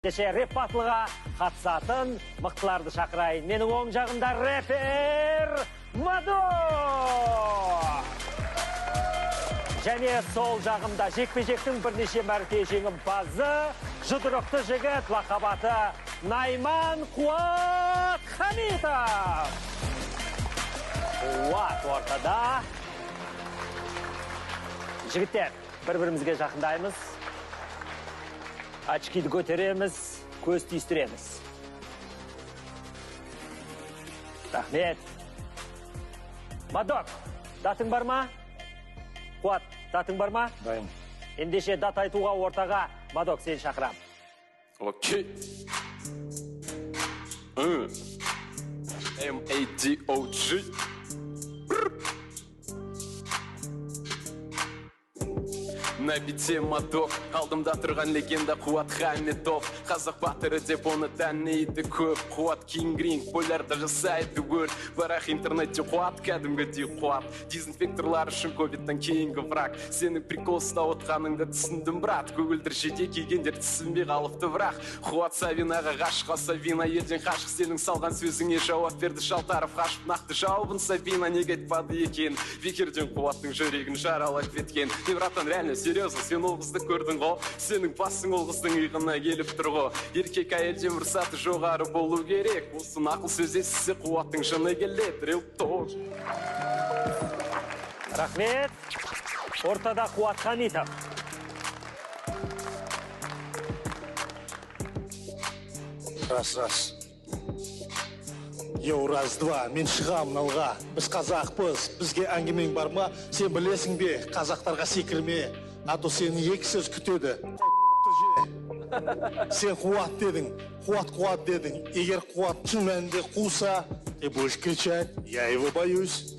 Кеше рэп батылға қатысатын мықтыларды шақырайын. Менің оң жағымда рэпер Мадо! Және сол жағымда жекпе-жектің бірнеше мәрте жеңімпазы, жұдырықты жігіт лақабаты Найман Қуат Хамитов. Қуат ортада. Жігіттер, бір-бірімізге жақындаймыз. Очкиді көтереміз, көз түйістіреміз. Рахмет. Мадок, датың бар ма? Қуат, датың бар ма? Дайын. Ендеше дат айтуға ортаға, Мадок, сен шақырам. Окей. M-A-D-O-G. На бите Мадок, алдымда тұрған легенда Қуат Хамитов. Қазақ батыры деп оны таниды көп. Қуат Кингринг, бойларда жасайды өр. Бірақ интернетте Қуат кәдімгідей Қуат. Дезинфекторлар үшін ковидтан кейінгі враг. Сенің прикол ұстап отқаныңды түсіндім, брат. Көгілдір жеде кигендер түсінбей қалыпты бірақ. Қуат Савинаға ғашық, Савина елден қашық. Сенің салған сөзіңе жауап берді Шалтаров қашып. Нақты жауабын Савина неге айтпады екен. Бекерден Қуаттың жүрегін жаралап кеткен. Братан, реально серьезно, сен ол қызды көрдің ғо. Сенің басың ол қыздың иығына келіп тұр ғо. Еркек әйелден мұрсаты жоғары болу керек. Осы нақыл сөз естісе Қуаттың жыны келеді. Рел тоқ. Рахмет. Ортада Қуат Хамитов. Раз. Еу, раз-два, мен шығамын алға. Біз қазақпыз, бізге әңгімең бар ма? Сен білесің бе, қазақтарға секірме. А то сені екі сөз күтеді. Сен Қуат дедің, Қуат дедің. Егер Қуат шын мәнінде қуса, ты будешь кричать, я его боюсь.